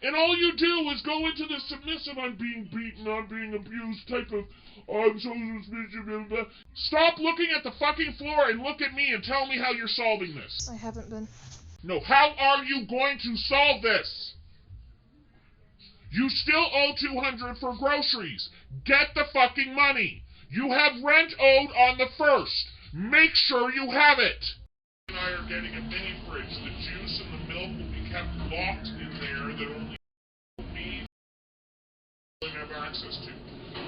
And all you do is go into the submissive, I'm being beaten, I'm being abused type of, oh, I'm so suspicious, blah, blah. Stop looking at the fucking floor and look at me and tell me how you're solving this. I haven't been. No, how are you going to solve this? You still owe $200 for groceries. Get the fucking money. You have rent owed on the 1st. Make sure you have it. And I are getting a mini fridge. The juice and the milk will be kept locked in there that only we have access to.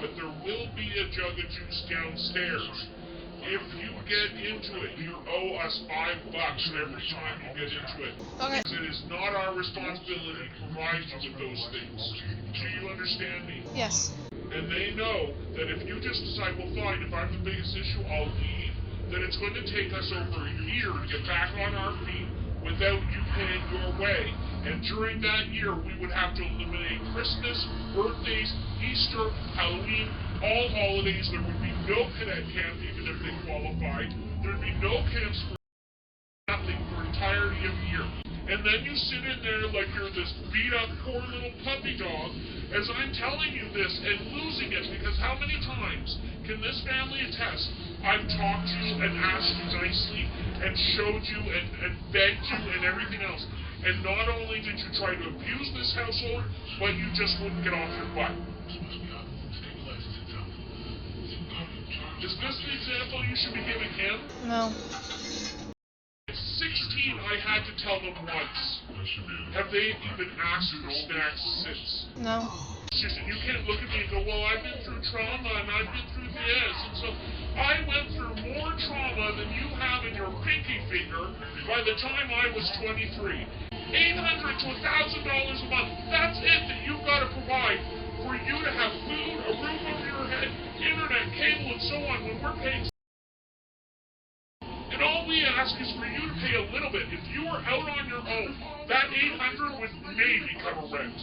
But there will be a jug of juice downstairs. If you get into it, you owe us $5 every time you get into it. Okay. Because it is not our responsibility to provide you with those things. Do you understand me? Yes. And they know that if you just decide, well fine, if I'm the biggest issue, I'll leave, that it's going to take us over a year to get back on our feet without you paying your way. And during that year, we would have to eliminate Christmas, birthdays, Easter, Halloween, all holidays. There would be no cadet camp, even if they qualified. There would be no camps for nothing for entirety of the year. And then you sit in there like you're this beat-up, poor little puppy dog, as I'm telling you this and losing it, because how many times can this family attest I've talked to you and asked you nicely and showed you and begged you and everything else, and not only did you try to abuse this household, but you just wouldn't get off your butt. Is this the example you should be giving him? No. At 16, I had to tell them once. Have they even asked for snacks since? No. You can't look at me and go, well, I've been through trauma and I've been through this, and so I went through more trauma than you have in your pinky finger by the time I was 23. $800 to $1,000 a month, that's it that you've got to provide for you to have food, a roof over your head, internet, cable, and so on, when we're paying. And all we ask is for you to pay a little bit. If you are out on your own, that $800 would maybe cover rent.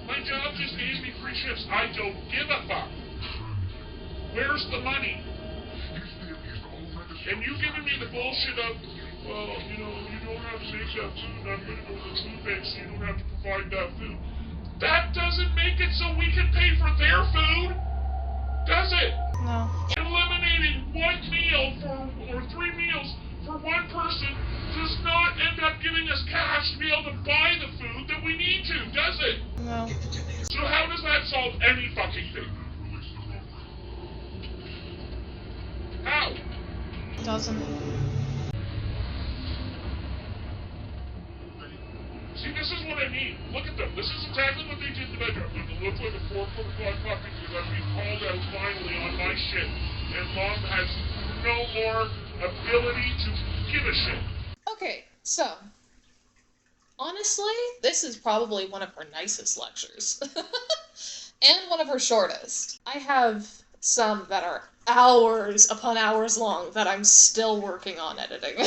My job just gave me free shifts. I don't give a fuck. Where's the money? And you giving me the bullshit of, well, you know, you don't have to make that food. I'm going to go to the food bank so you don't have to provide that food. That doesn't make it so we can pay for their food, does it? No. Eliminating one meal or 3 meals for one person does not end up giving us cash to be able to buy the food that we need to, does it? No. So how does that solve any fucking thing? How? Doesn't. See, this is what I mean. Look at them. This is exactly what they did in the bedroom. They look like a 4-foot puppy because I'm being called out finally on my shit. And Mom has no more ability to give a shit. Okay, so honestly, this is probably one of her nicest lectures. And one of her shortest. I have some that are hours upon hours long that I'm still working on editing.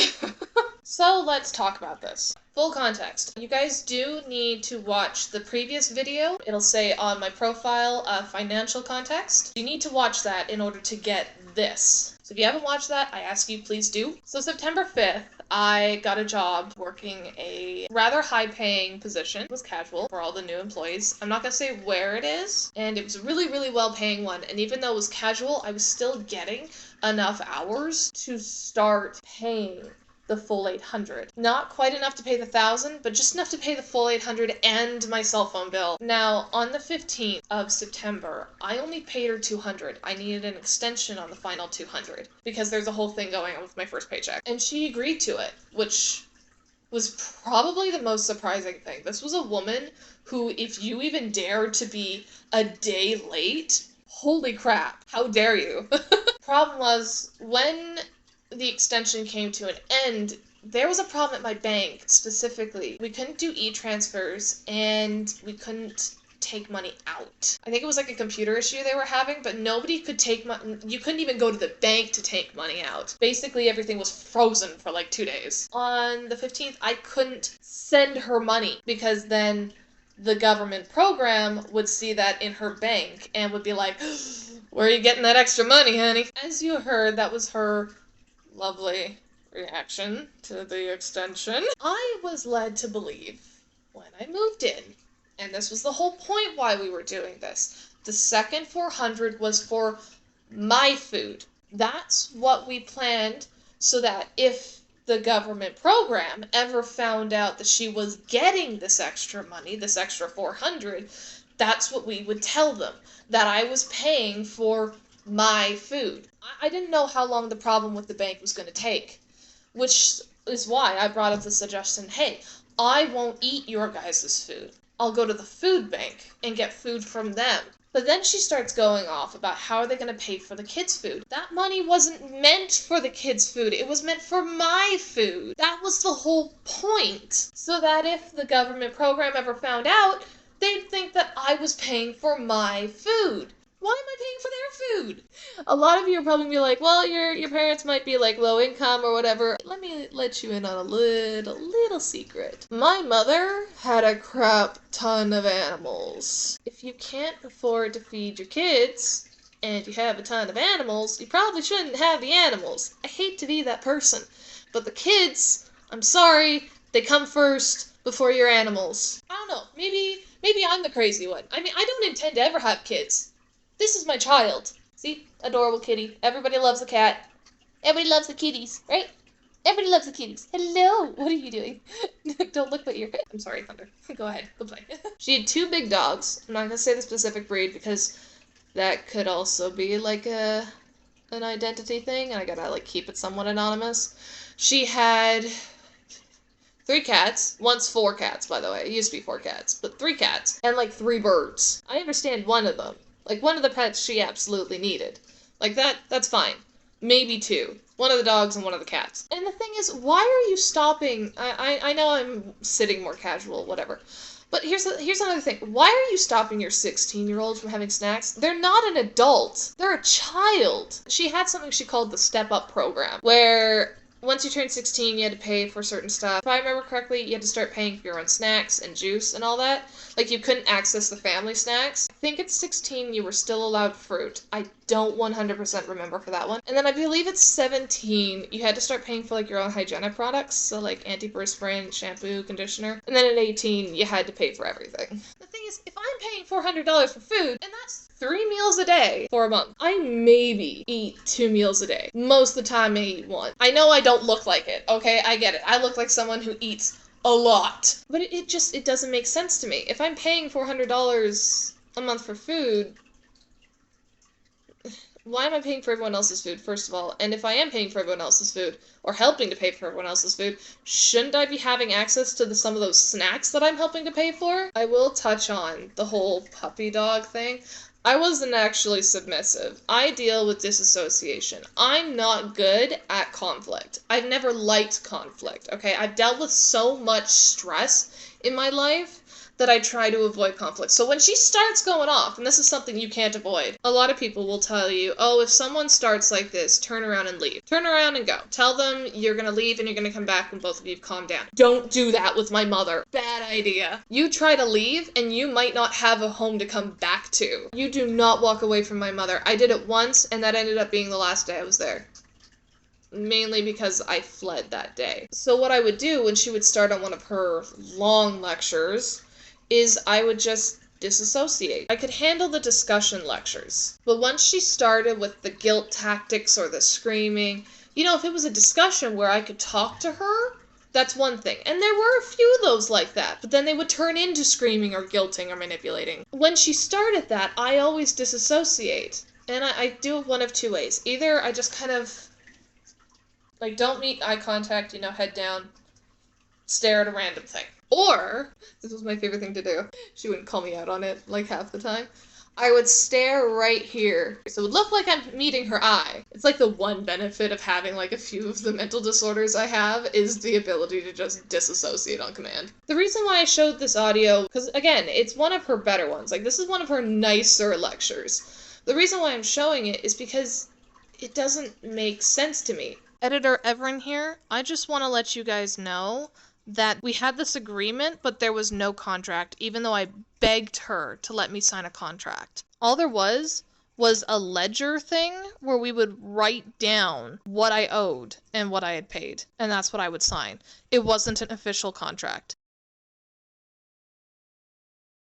So let's talk about this. Full context. You guys do need to watch the previous video. It'll say on my profile, financial context. You need to watch that in order to get this. So if you haven't watched that, I ask you please do. So September 5th, I got a job working a rather high-paying position. It was casual for all the new employees. I'm not gonna say where it is, and it was a really, really well-paying one. And even though it was casual, I was still getting enough hours to start paying the full 800. Not quite enough to pay the 1,000, but just enough to pay the full 800 and my cell phone bill. Now, on the 15th of September, I only paid her 200. I needed an extension on the final 200 because there's a whole thing going on with my first paycheck. And she agreed to it, which was probably the most surprising thing. This was a woman who, if you even dared to be a day late, holy crap, how dare you? Problem was, when the extension came to an end, there was a problem at my bank specifically. We couldn't do e-transfers and we couldn't take money out. I think it was like a computer issue they were having, but nobody could take money. You couldn't even go to the bank to take money out. Basically, everything was frozen for like 2 days. On the 15th, I couldn't send her money because then the government program would see that in her bank and would be like, where are you getting that extra money, honey? As you heard, that was her lovely reaction to the extension. I was led to believe when I moved in And this was the whole point why we were doing this. The second 400 was for my food. That's what we planned, so that if the government program ever found out that she was getting this extra money, this extra 400, that's what we would tell them, that I was paying for my food. I didn't know how long the problem with the bank was going to take, which is why I brought up the suggestion, hey, I won't eat your guys' food. I'll go to the food bank and get food from them. But then she starts going off about how are they going to pay for the kids' food. That money wasn't meant for the kids' food. It was meant for my food. That was the whole point. So that if the government program ever found out, they'd think that I was paying for my food. Why am I paying for their food? A lot of you are probably be like, well, your parents might be like low income or whatever. Let me let you in on a little secret. My mother had a crap ton of animals. If you can't afford to feed your kids and you have a ton of animals, you probably shouldn't have the animals. I hate to be that person, but the kids, I'm sorry, they come first before your animals. I don't know, maybe I'm the crazy one. I mean, I don't intend to ever have kids. This is my child. See? Adorable kitty. Everybody loves the cat. Everybody loves the kitties, right? Everybody loves the kitties. Hello! What are you doing? Don't look but your... I'm sorry, Thunder. Go ahead. Go play. She had 2 big dogs. I'm not going to say the specific breed because that could also be like an identity thing, and I gotta like keep it somewhat anonymous. She had 3 cats. Once 4 cats, by the way. It used to be 4 cats, but 3 cats. And like 3 birds. I understand one of them. Like, one of the pets she absolutely needed. Like, that's fine. Maybe 2. One of the dogs and one of the cats. And the thing is, why are you stopping... I know I'm sitting more casual, whatever. But here's another thing. Why are you stopping your 16-year-old from having snacks? They're not an adult. They're a child. She had something she called the step-up program, where... once you turned 16, you had to pay for certain stuff. If I remember correctly, you had to start paying for your own snacks and juice and all that. Like, you couldn't access the family snacks. I think at 16, you were still allowed fruit. I don't 100% remember for that one. And then I believe at 17, you had to start paying for, like, your own hygienic products. So, like, antiperspirant, shampoo, conditioner. And then at 18, you had to pay for everything. The thing is, if I'm paying $400 for food, and that's 3 meals a day for a month, I maybe eat 2 meals a day. Most of the time I eat 1. I know I don't look like it, okay? I get it. I look like someone who eats a lot. But it doesn't make sense to me. If I'm paying $400 a month for food, why am I paying for everyone else's food, first of all? And if I am paying for everyone else's food, or helping to pay for everyone else's food, shouldn't I be having access to some of those snacks that I'm helping to pay for? I will touch on the whole puppy dog thing. I wasn't actually submissive. I deal with disassociation. I'm not good at conflict. I've never liked conflict, okay? I've dealt with so much stress in my life that I try to avoid conflict. So when she starts going off, and this is something you can't avoid, a lot of people will tell you, oh, if someone starts like this, turn around and leave. Turn around and go. Tell them you're gonna leave and you're gonna come back when both of you have calmed down. Don't do that with my mother. Bad idea. You try to leave and you might not have a home to come back to. You do not walk away from my mother. I did it once and that ended up being the last day I was there. Mainly because I fled that day. So what I would do when she would start on one of her long lectures is I would just disassociate. I could handle the discussion lectures. But once she started with the guilt tactics or the screaming, you know, if it was a discussion where I could talk to her, that's one thing. And there were a few of those like that, but then they would turn into screaming or guilting or manipulating. When she started that, I always disassociate. And I do it one of 2 ways. Either I just kind of, like, don't meet eye contact, you know, head down, stare at a random thing. Or, this was my favorite thing to do, she wouldn't call me out on it, like, half the time, I would stare right here. So it would look like I'm meeting her eye. It's like the one benefit of having, like, a few of the mental disorders I have is the ability to just disassociate on command. The reason why I showed this audio, because, again, it's one of her better ones. Like, this is one of her nicer lectures. The reason why I'm showing it is because it doesn't make sense to me. Editor Everin here, I just want to let you guys know that we had this agreement, but there was no contract, even though I begged her to let me sign a contract. All there was a ledger thing where we would write down what I owed and what I had paid, and that's what I would sign. It wasn't an official contract.